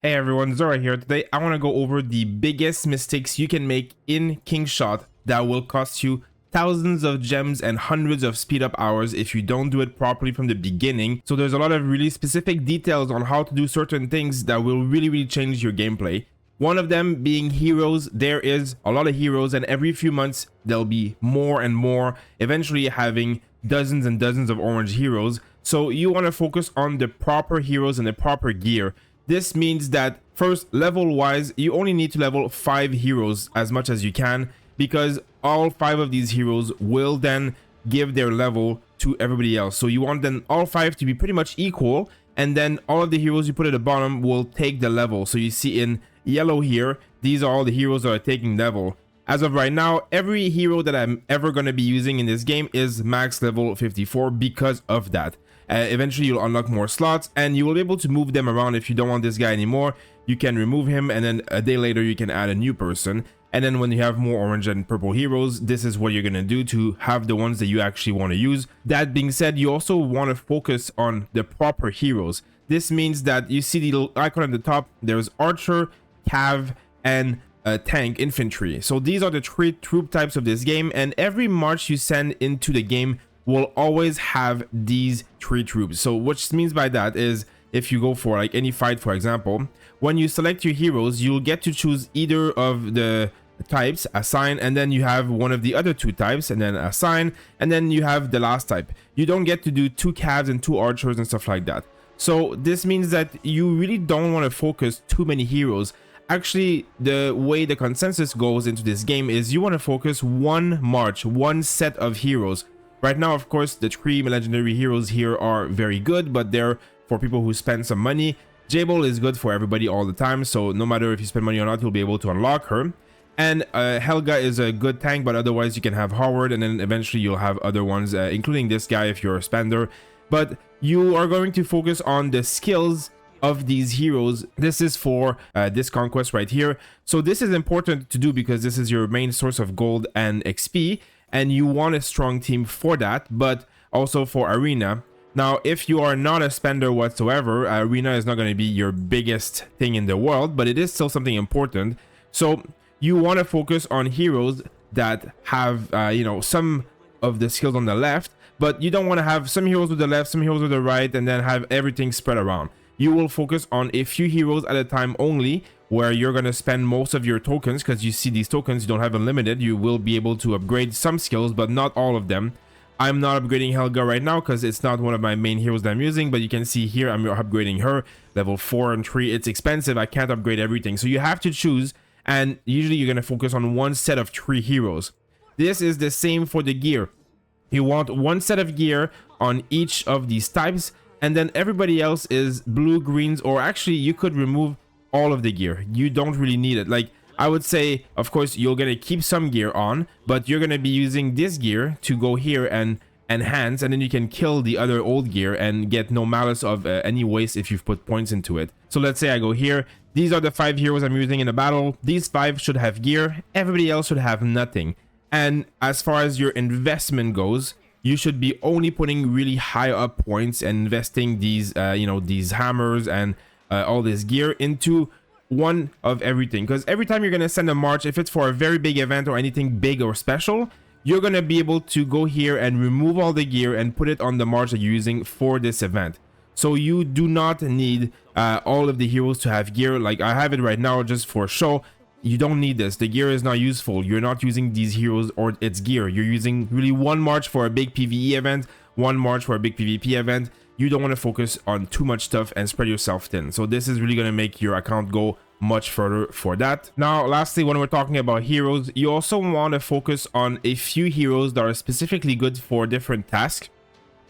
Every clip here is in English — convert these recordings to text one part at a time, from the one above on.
Hey everyone, Zora here. Today I want to go over the biggest mistakes you can make in Kingshot that will cost you thousands of gems and hundreds of speed up hours if you don't do it properly from the beginning. So there's a lot of really specific details on how to do certain things that will really change your gameplay. One of them being heroes. There is a lot of heroes, and every few months there'll be more and more, eventually having dozens and dozens of orange heroes. So you want to focus on the proper heroes and the proper gear. This means that first, level wise, you only need to level 5 heroes as much as you can, because all 5 of these heroes will then give their level to everybody else. So you want then all 5 to be pretty much equal, and then all of the heroes you put at the bottom will take the level. So you see in yellow here, these are all the heroes that are taking level. As of right now, every hero that I'm ever going to be using in this game is max level 54 because of that. Eventually you'll unlock more slots and you will be able to move them around. If you don't want this guy anymore, you can remove him, and then a day later you can add a new person. And then when you have more orange and purple heroes, this is what you're going to do to have the ones that you actually want to use. That being said, you also want to focus on the proper heroes. This means that you see the little icon at the top, there's archer, cav, and tank infantry. So these are the 3 troop types of this game, and every march you send into the game will always have these 3 troops. So what means by that is, if you go for like any fight, for example, when you select your heroes, you'll get to choose either of the types, assign, and then you have one of the other 2 types, and then assign, and then you have the last type. You don't get to do 2 calves and 2 archers and stuff like that. So this means that you really don't want to focus too many heroes. Actually, the way the consensus goes into this game is you want to focus one march, one set of heroes. Right now, of course, the 3 legendary heroes here are very good, but they're for people who spend some money. Jabel is good for everybody all the time, so no matter if you spend money or not, you'll be able to unlock her. And Helga is a good tank, but otherwise you can have Howard, and then eventually you'll have other ones, including this guy if you're a spender. But you are going to focus on the skills of these heroes. This is for this conquest right here. So this is important to do because this is your main source of gold and XP. And you want a strong team for that, but also for arena. Now, if you are not a spender whatsoever, arena is not going to be your biggest thing in the world, but it is still something important. So you want to focus on heroes that have, some of the skills on the left, but you don't want to have some heroes with the left, some heroes with the right, and then have everything spread around. You will focus on a few heroes at a time only, where you're going to spend most of your tokens, because you see these tokens, you don't have unlimited. You will be able to upgrade some skills, but not all of them. I'm not upgrading Helga right now because it's not one of my main heroes that I'm using, but you can see here I'm upgrading her level 4 and 3. It's expensive. I can't upgrade everything, so you have to choose, and usually you're going to focus on one set of 3 heroes. This is the same for the gear. You want one set of gear on each of these types, and then everybody else is blue, greens, or actually you could remove all of the gear. You don't really need it. Like, I would say, of course, you're gonna keep some gear on, but you're gonna be using this gear to go here and enhance, and then you can kill the other old gear and get no malice of any waste if you've put points into it. So let's say I go here. These are the 5 heroes I'm using in the battle. These 5 should have gear. Everybody else should have nothing. And as far as your investment goes, you should be only putting really high up points and investing these, these hammers and all this gear into one of everything. Because every time you're going to send a march, if it's for a very big event or anything big or special, you're going to be able to go here and remove all the gear and put it on the march that you're using for this event. So you do not need all of the heroes to have gear. Like I have it right now just for show. You don't need this. The gear is not useful. You're not using these heroes or its gear. You're using really one march for a big PvE event, one march for a big PvP event. You don't want to focus on too much stuff and spread yourself thin. So this is really going to make your account go much further for that. Now, lastly, when we're talking about heroes, you also want to focus on a few heroes that are specifically good for different tasks.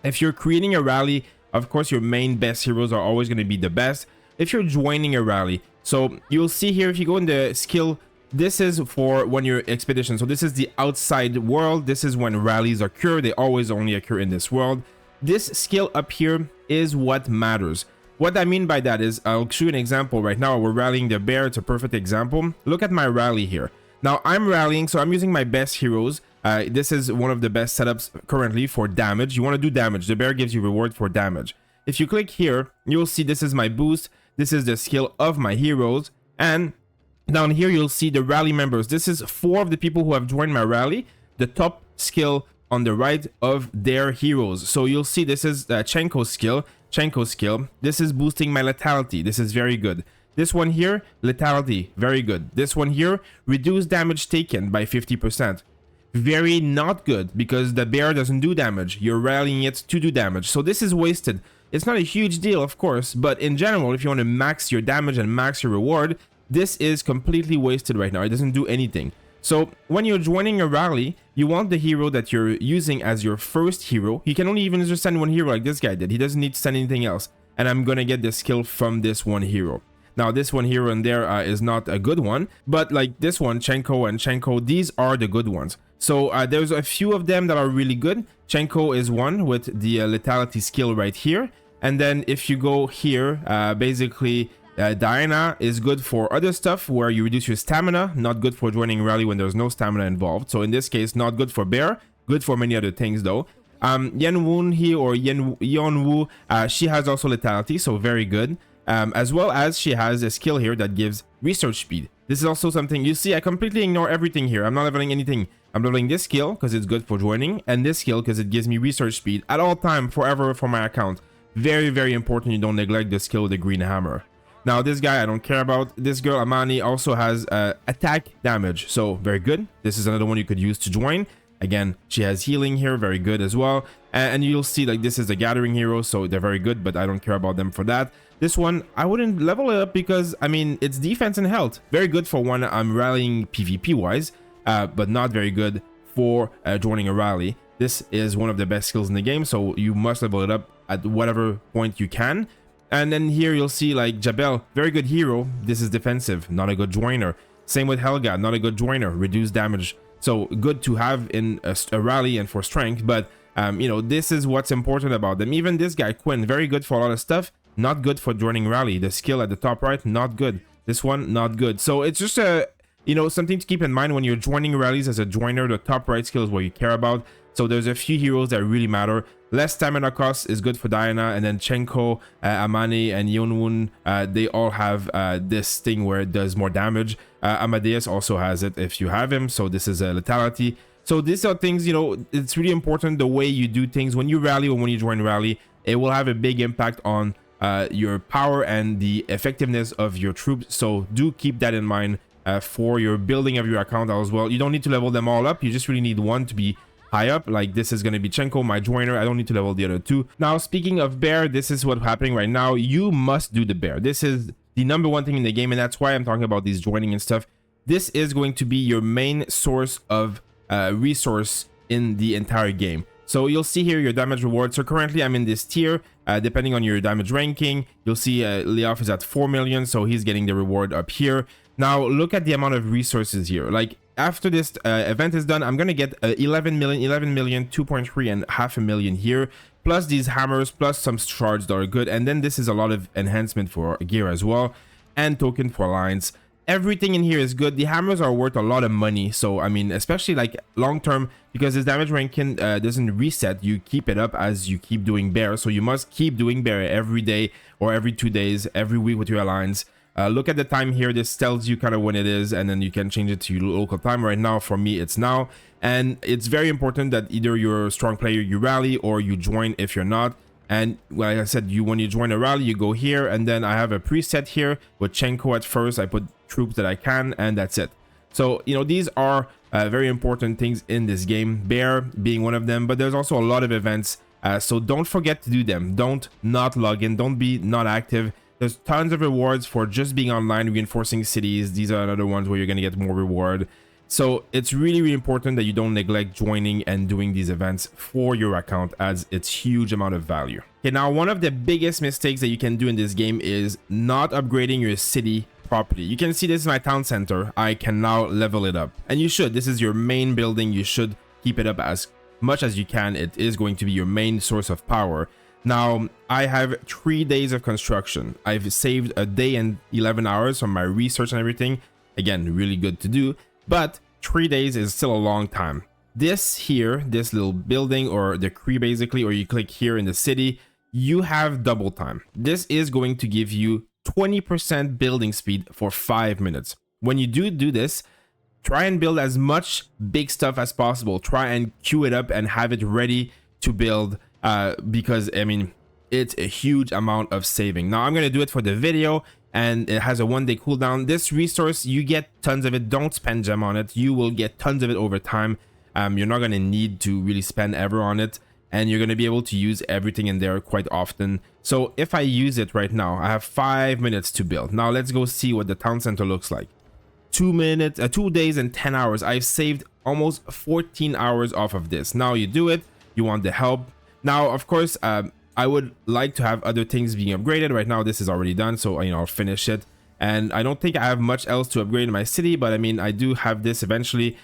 If you're creating a rally, of course, your main best heroes are always going to be the best. If you're joining a rally, so you'll see here, if you go in the skill, this is for when you're expedition. So this is the outside world. This is when rallies occur. They always only occur in this world. This skill up here is what matters. What I mean by that is, I'll show you an example right now. We're rallying the bear. It's a perfect example. Look at my rally here. Now I'm rallying, so I'm using my best heroes. This is one of the best setups currently for damage. You want to do damage. The bear gives you reward for damage. If you click here, you'll see this is my boost. This is the skill of my heroes. And down here, you'll see the rally members. This is 4 of the people who have joined my rally. The top skill on the right of their heroes. So you'll see this is Chenko's skill. This is boosting my lethality. This is very good. This one here, lethality, very good. This one here, reduce damage taken by 50%. Very not good, because the bear doesn't do damage. You're rallying it to do damage. So this is wasted. It's not a huge deal, of course, but in general, if you want to max your damage and max your reward, this is completely wasted right now. It doesn't do anything. So when you're joining a rally, you want the hero that you're using as your first hero. You can only even just send one hero like this guy did. He doesn't need to send anything else. And I'm going to get the skill from this one hero. Now, this one here and there is not a good one, but like this one, Chenko and Chenko, these are the good ones. So there's a few of them that are really good. Chenko is one with the lethality skill right here. And then if you go here, basically Diana is good for other stuff where you reduce your stamina, not good for joining rally when there's no stamina involved. So in this case, not good for bear, good for many other things though. Yenwoon here, or Yeonwoo, she has also lethality, so very good. As well as she has a skill here that gives research speed. This is also something, you see, I completely ignore everything here. I'm not leveling anything. I'm leveling this skill because it's good for joining, and this skill because it gives me research speed at all time, forever for my account. Very, very important you don't neglect the skill with the green hammer. Now, this guy I don't care about. This girl, Amani, also has attack damage, so very good. This is another one you could use to join. Again, she has healing here, very good as well. And you'll see, like, this is a gathering hero, so they're very good, but I don't care about them for that. This one, I wouldn't level it up because, I mean, it's defense and health. Very good for when I'm rallying PvP-wise, but not very good for joining a rally. This is one of the best skills in the game, so you must level it up at whatever point you can. And then here you'll see, like, Jabel, very good hero. This is defensive, not a good joiner. Same with Helga, not a good joiner, reduced damage. So good to have in a rally and for strength, but you know, this is what's important about them. Even this guy, Quinn, very good for a lot of stuff, not good for joining rally. The skill at the top right, not good. This one, not good. So it's just a, you know, something to keep in mind when you're joining rallies as a joiner. The top right skill is what you care about. So there's a few heroes that really matter. Less stamina cost is good for Diana, and then Chenko, Amani, and Yeonwoon, they all have this thing where it does more damage. Amadeus also has it if you have him, so this is a lethality. So these are things, you know, it's really important the way you do things. When you rally or when you join rally, it will have a big impact on your power and the effectiveness of your troops. So do keep that in mind for your building of your account as well. You don't need to level them all up. You just really need one to be high up. Like this is going to be Chenko, my joiner. I don't need to level the other two. Now, speaking of bear, this is what's happening right now. You must do the bear. This is the #1 thing in the game, and that's why I'm talking about these joining and stuff. This is going to be your main source of resource in the entire game. So you'll see here your damage reward. So currently I'm in this tier. Depending on your damage ranking, you'll see Leof is at 4 million, so he's getting the reward up here. Now look at the amount of resources here. Like after this event is done, I'm gonna get 11 million, 2.3 and half a million here, plus these hammers, plus some shards that are good. And then this is a lot of enhancement for gear as well, and token for lines. Everything in here is good. The hammers are worth a lot of money, so I mean, especially like long term, because this damage ranking doesn't reset. You keep it up as you keep doing bear, so you must keep doing bear every day or every 2 days, every week with your alliance. Look at the time here. This tells you kind of when it is, and then you can change it to your local time. Right now for me it's now, and it's very important that either you're a strong player, you rally, or you join if you're not. And like I said, when you join a rally, you go here, and then I have a preset here with Chenko at first. I put troops that I can, and that's it. So, you know, these are very important things in this game, bear being one of them, but there's also a lot of events, so don't forget to do them. Don't not log in, don't be not active. There's tons of rewards for just being online, reinforcing cities. These are another ones where you're going to get more reward. So it's really, really important that you don't neglect joining and doing these events for your account, as it's huge amount of value. Okay, now one of the biggest mistakes that you can do in this game is not upgrading your city properly. You can see this is my town center. I can now level it up, and you should. This is your main building. You should keep it up as much as you can. It is going to be your main source of power. Now, I have 3 days of construction. I've saved a day and 11 hours from my research and everything. Again, really good to do. But 3 days is still a long time. This here, this little building, or the Cree basically, or you click here in the city, you have double time. This is going to give you 20% building speed for 5 minutes. When you do this, try and build as much big stuff as possible. Try and queue it up and have it ready to build, because I mean, it's a huge amount of saving. Now I'm going to do it for the video, and it has a 1-day cooldown. This resource, you get tons of it. Don't spend gem on it. You will get tons of it over time. You're not going to need to really spend ever on it, and you're going to be able to use everything in there quite often. So if I use it right now, I have 5 minutes to build. Now let's go see what the town center looks like. 2 days and 10 hours. I've saved almost 14 hours off of this. Now you do it, you want the help. Now, of course, I would like to have other things being upgraded. Right now, this is already done, so I'll finish it. And I don't think I have much else to upgrade in my city, but I mean, I do have this eventually.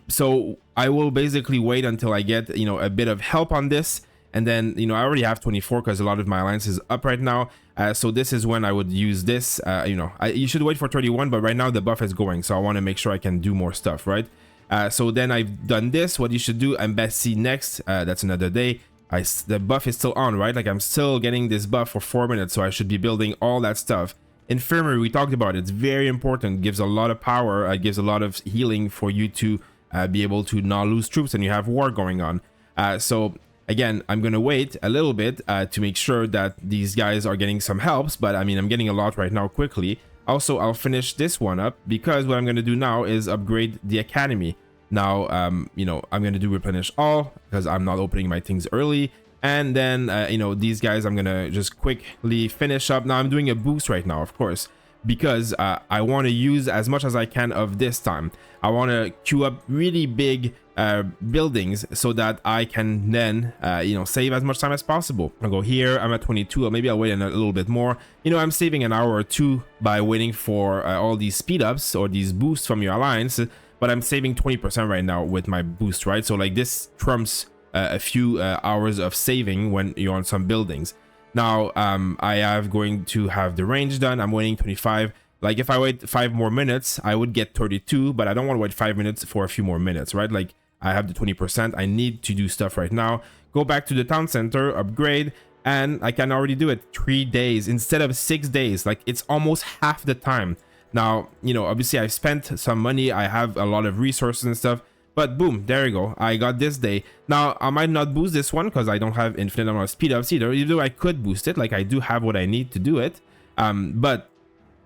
So I will basically wait until I get a bit of help on this, and then I already have 24 because a lot of my alliance is up right now. So this is when I would use this. You should wait for 31, but right now the buff is going, so I want to make sure I can do more stuff, right? So then I've done this. What you should do, embassy next. That's another day. The buff is still on, right? Like I'm still getting this buff for 4 minutes, so I should be building all that stuff. Infirmary, we talked about it. It's very important. It gives a lot of power. It gives a lot of healing for you to be able to not lose troops and you have war going on. So again, I'm gonna wait a little bit to make sure that these guys are getting some helps, but I mean, I'm getting a lot right now quickly. Also, I'll finish this one up because what I'm gonna do now is upgrade the academy. Now, I'm gonna do replenish all because I'm not opening my things early. And then, these guys, I'm gonna just quickly finish up. Now I'm doing a boost right now, of course, because I want to use as much as I can of this time. I want to queue up really big buildings so that I can then, save as much time as possible. I'll go here. I'm at 22. Or maybe I'll wait a little bit more. I'm saving an hour or two by waiting for all these speed ups or these boosts from your alliance. But I'm saving 20% right now with my boost, right? So like this trumps a few hours of saving when you're on some buildings. Now, I am going to have the range done. I'm waiting 25. Like if I wait 5 more minutes, I would get 32, but I don't want to wait 5 minutes for a few more minutes, right? Like I have the 20%. I need to do stuff right now. Go back to the town center, upgrade, and I can already do it 3 days instead of 6 days. Like it's almost half the time. Now, obviously I've spent some money. I have a lot of resources and stuff, but boom, there you go. I got this day. Now, I might not boost this one because I don't have infinite amount of speed ups either, even though I could boost it. Like I do have what I need to do it. But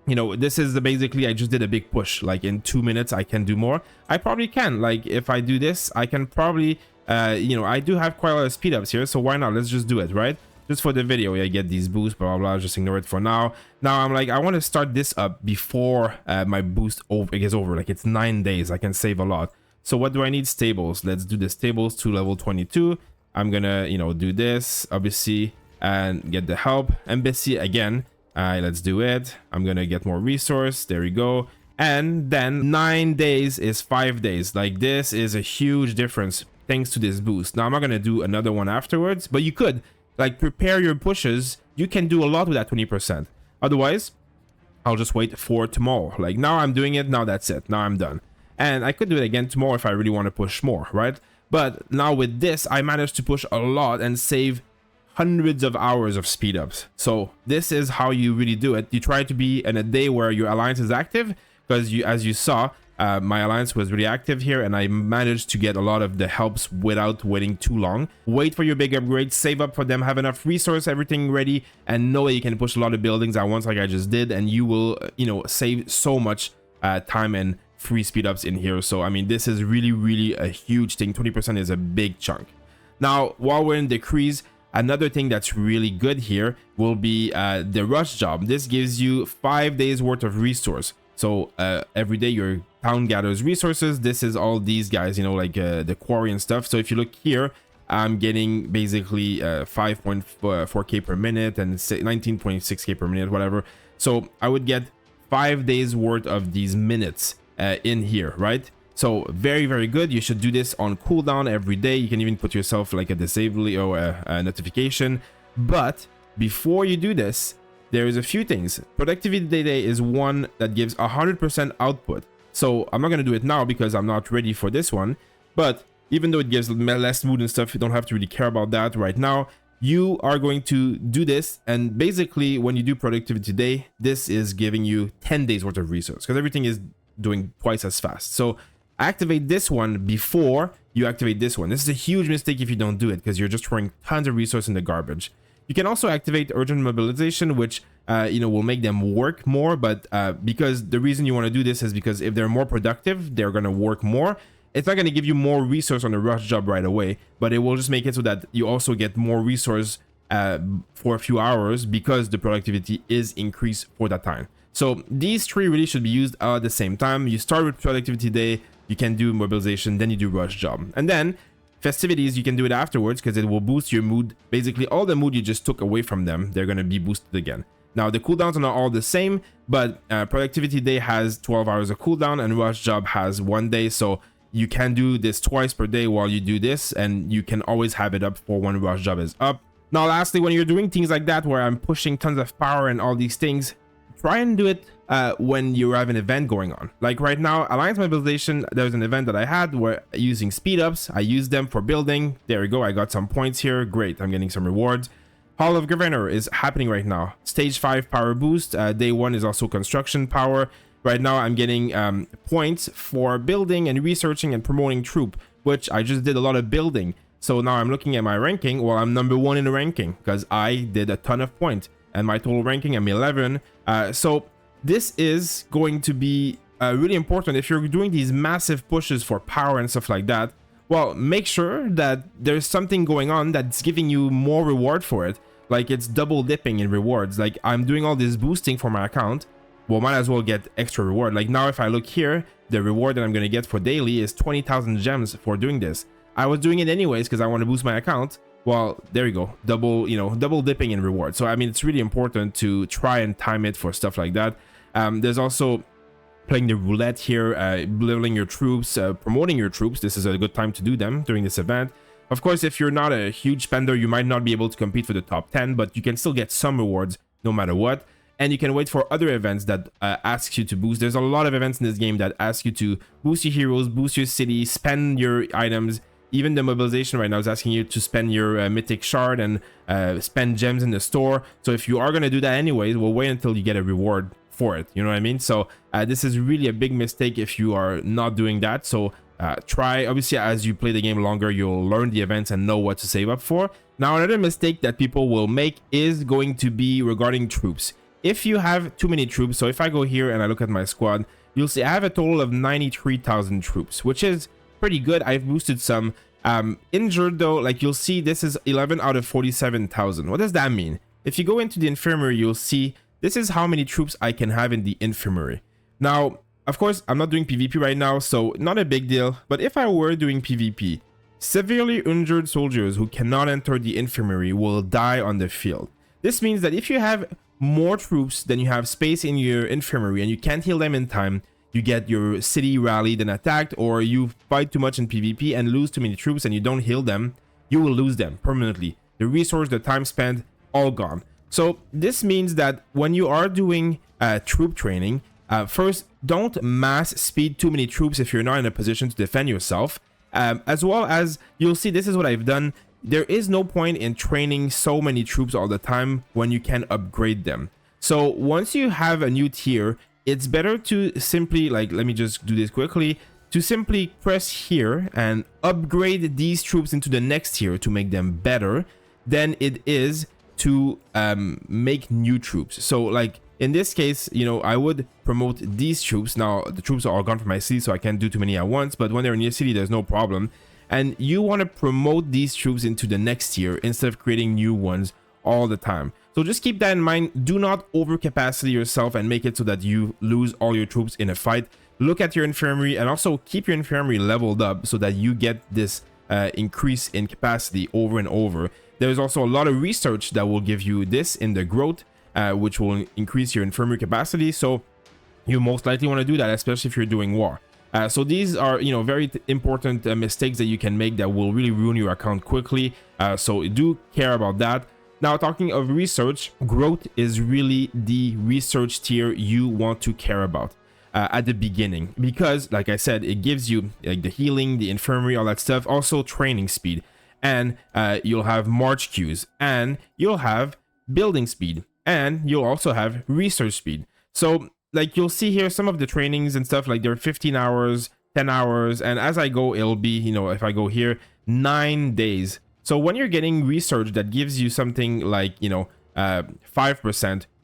this is basically, I just did a big push. Like in 2 minutes, I can do more. I probably can. Like if I do this, I can probably, I do have quite a lot of speed ups here. So why not? Let's just do it, right? Just for the video, I get these boosts, blah, blah, blah. Just ignore it for now. Now I'm like, I want to start this up before my boost gets over. Like it's 9 days. I can save a lot. So what do I need? Stables. Let's do the stables to level 22. I'm gonna, do this, obviously, and get the help. Embassy again. Let's do it. I'm gonna get more resource. There we go. And then 9 days is 5 days. Like this is a huge difference thanks to this boost. Now I'm not gonna do another one afterwards, but you could. Like prepare your pushes. You can do a lot with that 20%. Otherwise, I'll just wait for tomorrow. Like now I'm doing it. Now that's it. Now I'm done. And I could do it again tomorrow if I really want to push more, right? But now with this, I managed to push a lot and save hundreds of hours of speed ups. So this is how you really do it. You try to be in a day where your alliance is active, because as you saw, my alliance was really active here, and I managed to get a lot of the helps without waiting too long. Wait for your big upgrades, save up for them, have enough resource, everything ready, and know that you can push a lot of buildings at once like I just did, and you will, save so much time and free speed ups in here. So I mean, this is really a huge thing. 20% is a big chunk. Now while we're in decrease, another thing that's really good here will be the rush job. This gives you 5 days worth of resource. So every day your town gathers resources. This is all these guys, like the quarry and stuff. So if you look here, I'm getting basically 5.4k per minute and 19.6k per minute, whatever. So I would get 5 days worth of these minutes in here, right? So very good. You should do this on cooldown every day. You can even put yourself like a disable or a notification. But before you do this, there is a few things. Productivity day is one that gives 100% output. So I'm not going to do it now because I'm not ready for this one. But even though it gives less mood and stuff, you don't have to really care about that right now. you are going to do this, and basically when you do productivity today, this is giving you 10 days worth of resource because everything is doing twice as fast. So activate this one before you activate this one. This is a huge mistake if you don't do it because you're just throwing tons of resource in the garbage. You can also activate urgent mobilization, which will make them work more, but because the reason you want to do this is because if they're more productive, they're going to work more. It's not going to give you more resource on the rush job right away, but it will just make it so that you also get more resource for a few hours because the productivity is increased for that time. So these three really should be used at the same time. You start with productivity day, you can do mobilization, then you do rush job, and then festivities, you can do it afterwards because it will boost your mood. Basically, all the mood you just took away from them, they're going to be boosted again. Now, the cooldowns are not all the same, but productivity day has 12 hours of cooldown and rush job has 1 day. So you can do this twice per day while you do this, and you can always have it up for when rush job is up. Now, lastly, when you're doing things like that, where I'm pushing tons of power and all these things, try and do it when you have an event going on. Like right now, Alliance Mobilization, there was an event that I had where using Speedups, I used them for building. There we go, I got some points here. Great, I'm getting some rewards. Hall of Governor is happening right now. Stage 5 power boost. Day 1 is also construction power. Right now, I'm getting points for building and researching and promoting troop, which I just did a lot of building. So now I'm looking at my ranking. Well, I'm number 1 in the ranking because I did a ton of points. And my total ranking, I'm 11. So this is going to be really important if you're doing these massive pushes for power and stuff like that. Well, make sure that there's something going on that's giving you more reward for it. Like it's double dipping in rewards. Like I'm doing all this boosting for my account. Well, might as well get extra reward. Like now, if I look here, the reward that I'm going to get for daily is 20,000 gems for doing this. I was doing it anyways because I want to boost my account. Well, there you go, double dipping in reward. So I mean, it's really important to try and time it for stuff like that. There's also playing the roulette here, leveling your troops, promoting your troops. This is a good time to do them during this event. Of course, if you're not a huge spender, you might not be able to compete for the top 10, but you can still get some rewards no matter what. And you can wait for other events that ask you to boost. There's a lot of events in this game that ask you to boost your heroes, boost your city, spend your items. Even the mobilization right now is asking you to spend your mythic shard and spend gems in the store. So if you are going to do that anyways, we'll wait until you get a reward for it. You know what I mean? So this is really a big mistake if you are not doing that. So try, obviously, as you play the game longer, you'll learn the events and know what to save up for. Now, another mistake that people will make is going to be regarding troops. If you have too many troops, so if I go here and I look at my squad, you'll see I have a total of 93,000 troops, which is pretty good. I've boosted some. Injured though, like you'll see this is 11 out of 47,000. What does that mean? If you go into the infirmary, you'll see this is how many troops I can have in the infirmary. Now, of course, I'm not doing PvP right now, so not a big deal. But if I were doing PvP, severely injured soldiers who cannot enter the infirmary will die on the field. This means that if you have more troops than you have space in your infirmary and you can't heal them in time, you get your city rallied and attacked, or you fight too much in PvP and lose too many troops and you don't heal them, you will lose them permanently. The resource, the time spent, all gone. So this means that when you are doing troop training, first, don't mass speed too many troops if you're not in a position to defend yourself. As well as, you'll see this is what I've done. There is no point in training so many troops all the time when you can upgrade them. So once you have a new tier, it's better to simply, like, let me just do this quickly, to simply press here and upgrade these troops into the next tier to make them better than it is to make new troops. So like in this case, you know, I would promote these troops. Now the troops are all gone from my city, so I can't do too many at once, but when they're in your city, there's no problem. And you want to promote these troops into the next tier instead of creating new ones all the time. So just keep that in mind. Do not overcapacity yourself and make it so that you lose all your troops in a fight. Look at your infirmary and also keep your infirmary leveled up so that you get this increase in capacity over and over. There's also a lot of research that will give you this in the growth, which will increase your infirmary capacity. So you most likely want to do that, especially if you're doing war. So these are, you know, very important mistakes that you can make that will really ruin your account quickly. So do care about that. Now, talking of research, growth is really the research tier you want to care about at the beginning, because like I said, it gives you like the healing, the infirmary, all that stuff, also training speed. and you'll have march queues, and you'll have building speed, and you'll also have research speed. So like you'll see here some of the trainings and stuff, like they're 15 hours, 10 hours, and as I go, it'll be, you know, if I go here, 9 days. So when you're getting research that gives you something like, you know, 5%,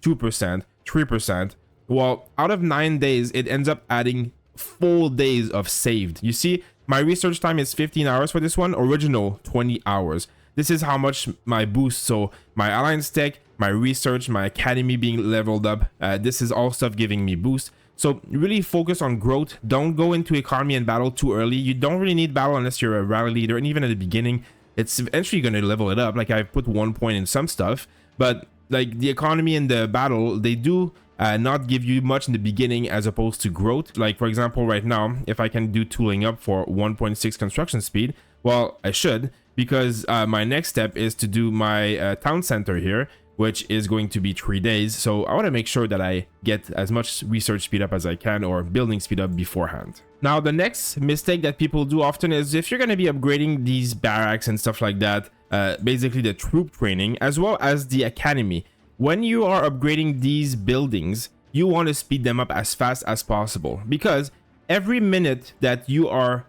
2%, 3%, well, out of 9 days, it ends up adding full days of saved. You see, my research time is 15 hours for this one, original 20 hours. This is how much my boost, so my alliance tech, my research, my academy being leveled up, this is all stuff giving me boost. So really focus on growth. Don't go into economy and battle too early. You don't really need battle unless you're a rally leader, and even at the beginning, it's eventually going to level it up. Like I put 1 point in some stuff, but like the economy and the battle, they do not give you much in the beginning as opposed to growth. Like for example, right now, if I can do tooling up for 1.6 construction speed, well, I should, because my next step is to do my town center here, which is going to be 3 days. So I want to make sure that I get as much research speed up as I can, or building speed up beforehand. Now, the next mistake that people do often is if you're going to be upgrading these barracks and stuff like that, basically the troop training, as well as the academy, when you are upgrading these buildings, you want to speed them up as fast as possible, because every minute that you are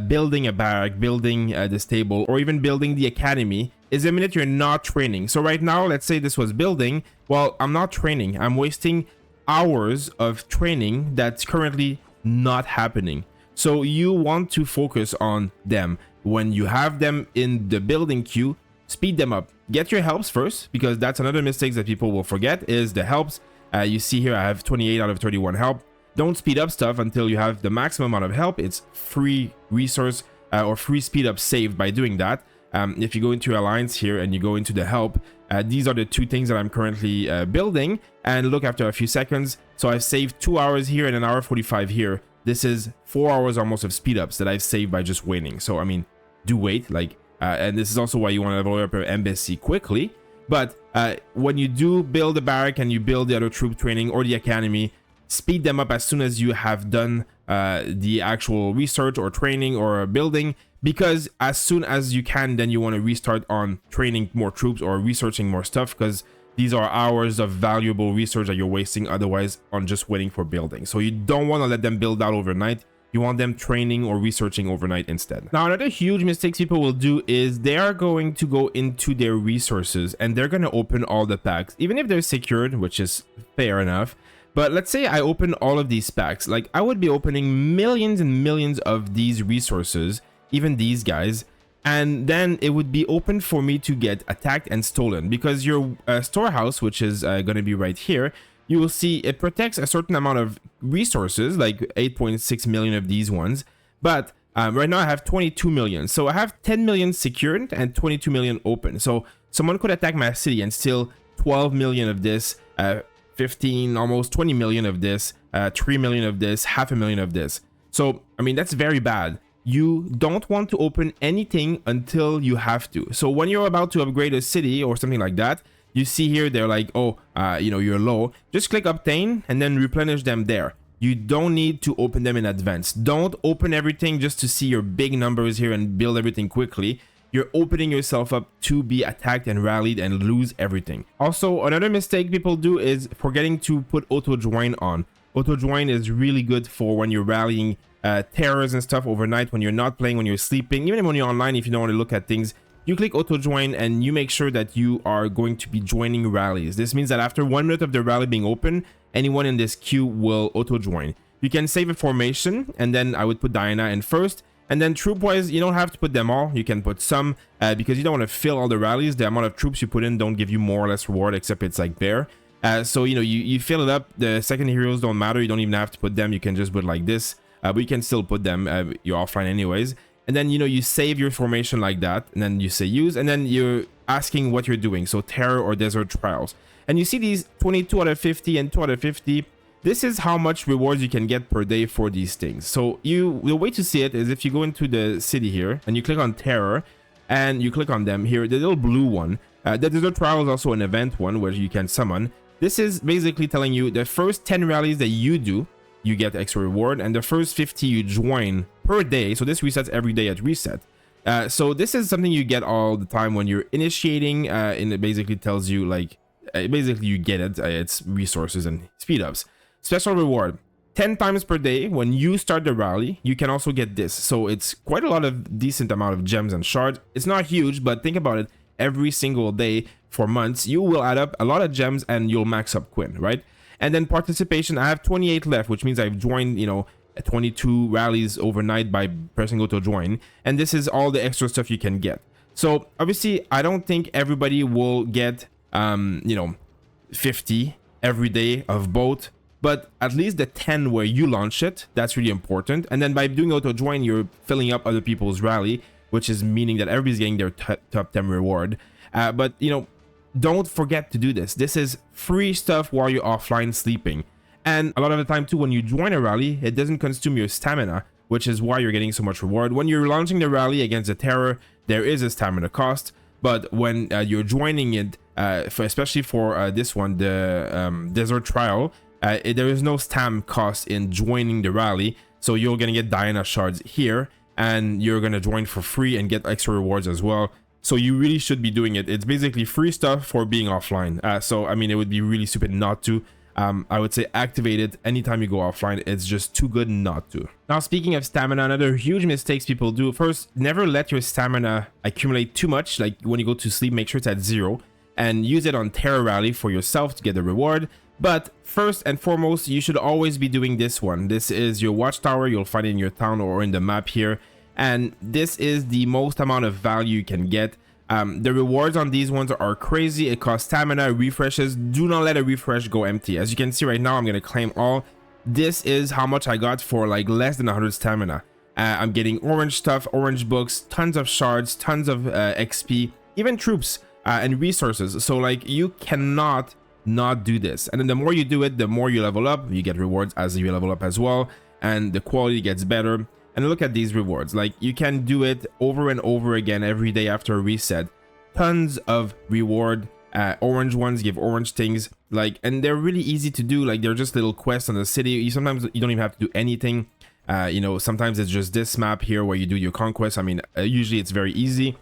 building a barrack, building the stable, or even building the academy is a minute you're not training. So right now, let's say this was building. Well, I'm not training. I'm wasting hours of training that's currently not happening. So you want to focus on them. When you have them in the building queue, speed them up. Get your helps first, because that's another mistake that people will forget is the helps. You see here I have 28 out of 31 help. Don't speed up stuff until you have the maximum amount of help. It's free resource or free speed up saved by doing that. If you go into your alliance here and you go into the help, these are the 2 things that I'm currently building, and look, after a few seconds, so I've saved 2 hours here and 1 hour 45 here. This is 4 hours almost of speed ups that I've saved by just waiting. So I mean, do wait, like and this is also why you want to level up your embassy quickly. But when you do build a barrack and you build the other troop training or the academy, speed them up as soon as you have done the actual research or training or building, because as soon as you can, then you want to restart on training more troops or researching more stuff, because these are hours of valuable research that you're wasting otherwise on just waiting for building. So you don't want to let them build out overnight. You want them training or researching overnight instead. Now, another huge mistake people will do is they are going to go into their resources and they're going to open all the packs, even if they're secured, which is fair enough. But let's say I open all of these packs, like I would be opening millions and millions of these resources, even these guys, and then it would be open for me to get attacked and stolen, because your storehouse, which is going to be right here, you will see it protects a certain amount of resources, like 8.6 million of these ones. But right now I have 22 million. So I have 10 million secured and 22 million open. So someone could attack my city and steal 12 million of this, 15, almost 20 million of this, 3 million of this, 500,000 of this. So, I mean, that's very bad. You don't want to open anything until you have to. So when you're about to upgrade a city or something like that, you see here, they're like, oh, you know, you're low. Just click obtain and then replenish them there. You don't need to open them in advance. Don't open everything just to see your big numbers here and build everything quickly. You're opening yourself up to be attacked and rallied and lose everything. Also, another mistake people do is forgetting to put auto join on. Auto join is really good for when you're rallying terrors and stuff overnight, when you're not playing, when you're sleeping, even when you're online. If you don't want to look at things, you click auto join and you make sure that you are going to be joining rallies. This means that after 1 minute of the rally being open, anyone in this queue will auto join. You can save a formation, and then I would put Diana in first, and then troop wise, you don't have to put them all. You can put some because you don't want to fill all the rallies. The amount of troops you put in don't give you more or less reward, except it's like there. So you know, you fill it up. The second heroes don't matter. You don't even have to put them. You can just put like this, but you can still put them. You're offline anyways. And then, you know, you save your formation like that, and then you say use, and then you're asking what you're doing. So terror or desert trials. And you see these 22 out of 50 and 2 out of 50. This is how much rewards you can get per day for these things. So the way to see it is if you go into the city here and you click on terror and you click on them here, the little blue one. The desert trial is also an event one where you can summon. This is basically telling you the first 10 rallies that you do, you get extra reward, and the first 50 you join per day. So this resets every day at reset. So this is something you get all the time when you're initiating, and it basically tells you like, basically you get it. It's resources and speed ups. Special reward. 10 times per day when you start the rally, you can also get this. So it's quite a lot of decent amount of gems and shards. It's not huge, but think about it. Every single day for months, you will add up a lot of gems and you'll max up Quinn, right? And then participation, I have 28 left, which means I've joined, 22 rallies overnight by pressing go to join. And this is all the extra stuff you can get. So obviously, I don't think everybody will get, 50 every day of both. But at least the 10 where you launch it, that's really important. And then by doing auto join, you're filling up other people's rally, which is meaning that everybody's getting their top 10 reward. But don't forget to do this. This is free stuff while you're offline sleeping. And a lot of the time too, when you join a rally, it doesn't consume your stamina, which is why you're getting so much reward. When you're launching the rally against the terror, there is a stamina cost. But when you're joining it, especially for this one, the desert trial, there is no stam cost in joining the rally, so you're gonna get Diana shards here, and you're gonna join for free and get extra rewards as well. So you really should be doing it. It's basically free stuff for being offline. So I mean, it would be really stupid not to. I would say activate it anytime you go offline. It's just too good not to. Now, speaking of stamina, another huge mistakes people do. First, never let your stamina accumulate too much. Like when you go to sleep, make sure it's at 0 and use it on Terror Rally for yourself to get the reward. But first and foremost, you should always be doing this one. This is your watchtower. You'll find it in your town or in the map here. And this is the most amount of value you can get. The rewards on these ones are crazy. It costs stamina, refreshes. Do not let a refresh go empty. As you can see right now, I'm going to claim all. This is how much I got for like less than 100 stamina. I'm getting orange stuff, orange books, tons of shards, tons of XP, even troops and resources. So like you cannot not do this. And then the more you do it, the more you level up. You get rewards as you level up as well, and the quality gets better. And look at these rewards. Like you can do it over and over again every day after a reset. Tons of reward. Orange ones give orange things, like, and they're really easy to do. Like they're just little quests on the city. Sometimes you don't even have to do anything. Sometimes it's just this map here where you do your conquest. I mean, usually it's very easy.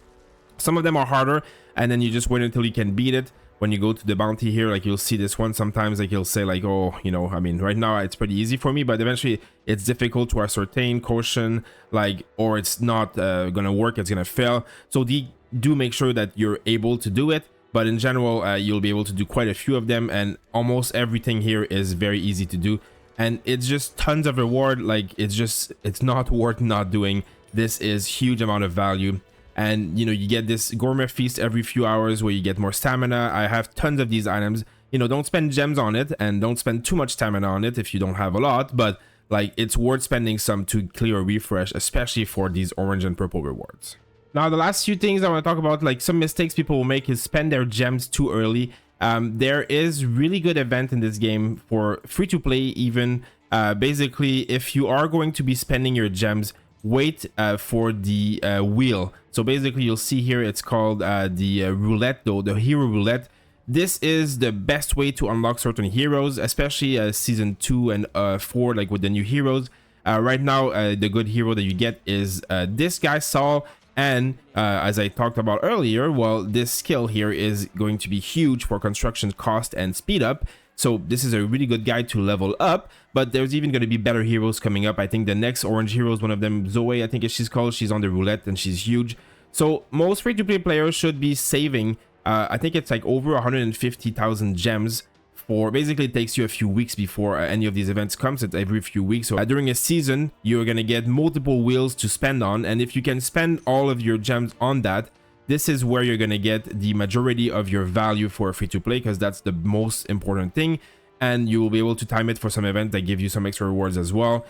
Some of them are harder, and then you just wait until you can beat it. When you go to the bounty here, like you'll see this one sometimes, like you'll say like, oh, I mean, right now it's pretty easy for me, but eventually it's difficult to ascertain caution, like, or it's not gonna work, it's gonna fail. So do make sure that you're able to do it. But in general, you'll be able to do quite a few of them, and almost everything here is very easy to do. And it's just tons of reward. Like it's not worth not doing. This is huge amount of value. And you get this gourmet feast every few hours where you get more stamina. I have tons of these items. Don't spend gems on it, and don't spend too much stamina on it if you don't have a lot, but like it's worth spending some to clear a refresh, especially for these orange and purple rewards. Now, the last few things I want to talk about, like some mistakes people will make, is spend their gems too early. There is really good event in this game for free to play even. Basically, if you are going to be spending your gems, wait for the wheel. So basically you'll see here it's called the roulette, though, the hero roulette. This is the best way to unlock certain heroes, especially season 2 and 4, like with the new heroes. Right now the good hero that you get is this guy Saul, and as I talked about earlier, well, this skill here is going to be huge for construction cost and speed up. So this is a really good guide to level up, but there's even going to be better heroes coming up. I think the next orange hero is one of them, Zoe, I think she's called. She's on the roulette and she's huge. So most free-to-play players should be saving, I think it's like over 150,000 gems for, basically it takes you a few weeks before any of these events comes. It's every few weeks. So during a season, you're going to get multiple wheels to spend on. And if you can spend all of your gems on that, this is where you're going to get the majority of your value for free to play, because that's the most important thing. And you will be able to time it for some event that give you some extra rewards as well.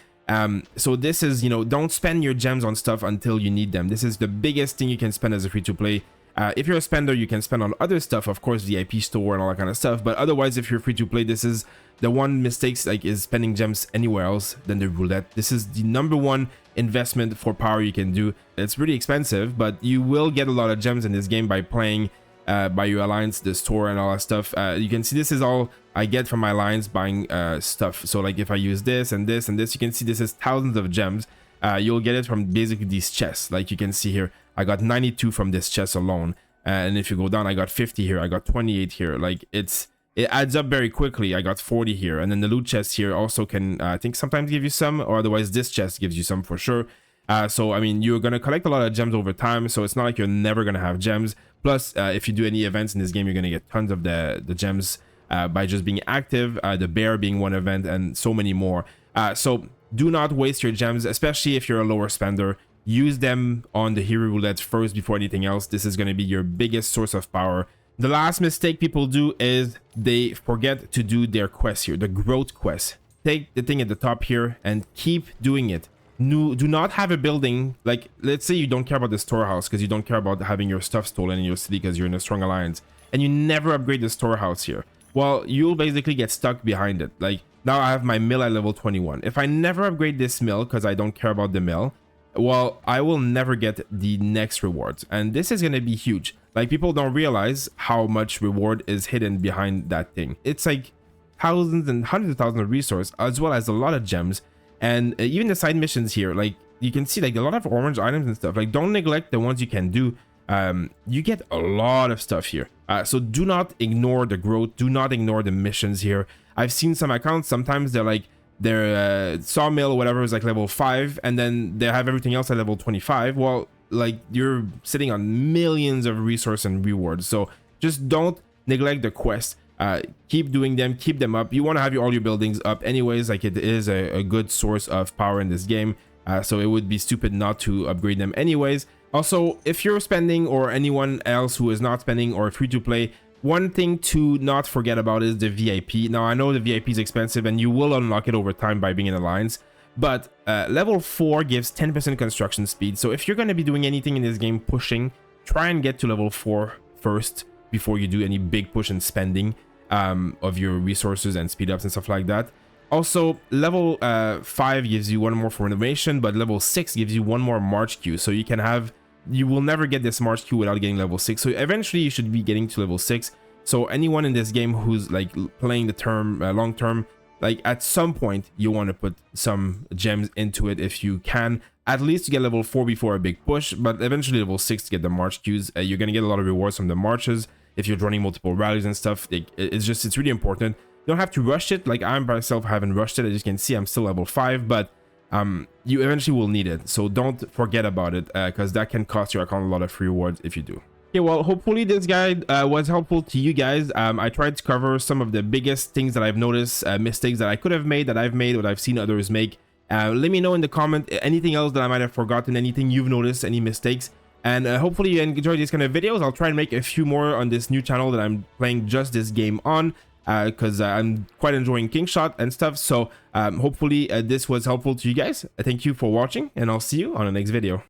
So this is, don't spend your gems on stuff until you need them. This is the biggest thing you can spend as a free to play. If you're a spender, you can spend on other stuff, of course, VIP store and all that kind of stuff. But otherwise, if you're free to play, this is the one mistakes, like, is spending gems anywhere else than the roulette. This is the #1 investment for power you can do. It's really expensive, but you will get a lot of gems in this game by playing by your alliance, the store and all that stuff. You can see this is all I get from my alliance buying stuff. So like if I use this and this and this, you can see this is thousands of gems. You'll get it from basically these chests. Like you can see here, I got 92 from this chest alone. And if you go down, I got 50 here, I got 28 here. Like it adds up very quickly. I got 40 here, and then the loot chest here also can I think sometimes give you some, or otherwise this chest gives you some for sure. So I mean, you're gonna collect a lot of gems over time, so it's not like you're never gonna have gems. Plus if you do any events in this game, you're gonna get tons of the gems by just being active, the bear being one event, and so many more. So do not waste your gems, especially if you're a lower spender. Use them on the hero roulette first before anything else. This is going to be your biggest source of power. The last mistake people do is they forget to do their quest here, the growth quest. Take the thing at the top here and keep doing it. No, do not have a building, like let's say you don't care about the storehouse because you don't care about having your stuff stolen in your city because you're in a strong alliance, and you never upgrade the storehouse here. Well, you'll basically get stuck behind it. Like now I have my mill at level 21. If I never upgrade this mill because I don't care about the mill, well, I will never get the next rewards, and this is going to be huge. Like people don't realize how much reward is hidden behind that thing. It's like thousands and hundreds of thousands of resources, as well as a lot of gems, and even the side missions here. Like you can see like a lot of orange items and stuff. Like don't neglect the ones you can do. You get a lot of stuff here, so do not ignore the growth, do not ignore the missions here. I've seen some accounts, sometimes they're like their sawmill or whatever is like level 5, and then they have everything else at level 25. Well, like you're sitting on millions of resources and rewards, so just don't neglect the quest. Keep doing them, keep them up. You want to have all your buildings up anyways. Like it is a good source of power in this game, so it would be stupid not to upgrade them anyways. Also, if you're spending, or anyone else who is not spending or free to play, one thing to not forget about is the VIP. Now, I know the VIP is expensive and you will unlock it over time by being in Alliance, but level 4 gives 10% construction speed. So if you're going to be doing anything in this game pushing, try and get to level 4 first before you do any big push and spending of your resources and speed ups and stuff like that. Also, level 5 gives you one more for renovation, but level 6 gives you one more March queue. So you will never get this March queue without getting level 6. So eventually you should be getting to level 6. So anyone in this game who's like playing the term long term, like at some point you want to put some gems into it if you can, at least to get level 4 before a big push, but eventually level 6 to get the March queues. You're going to get a lot of rewards from the marches if you're running multiple rallies and stuff. It's really important. You don't have to rush it. Like I myself haven't rushed it. As you can see, I'm still level 5, but you eventually will need it, so don't forget about it, because that can cost your account a lot of free rewards if you do. Okay, well, hopefully this guide was helpful to you guys. I tried to cover some of the biggest things that I've noticed, mistakes that I could have made, that I've made, what I've seen others make. Let me know in the comment anything else that I might have forgotten, anything you've noticed, any mistakes, and hopefully you enjoy these kind of videos. I'll try and make a few more on this new channel that I'm playing just this game on, because I'm quite enjoying Kingshot and stuff. So hopefully this was helpful to you guys. Thank you for watching, and I'll see you on the next video.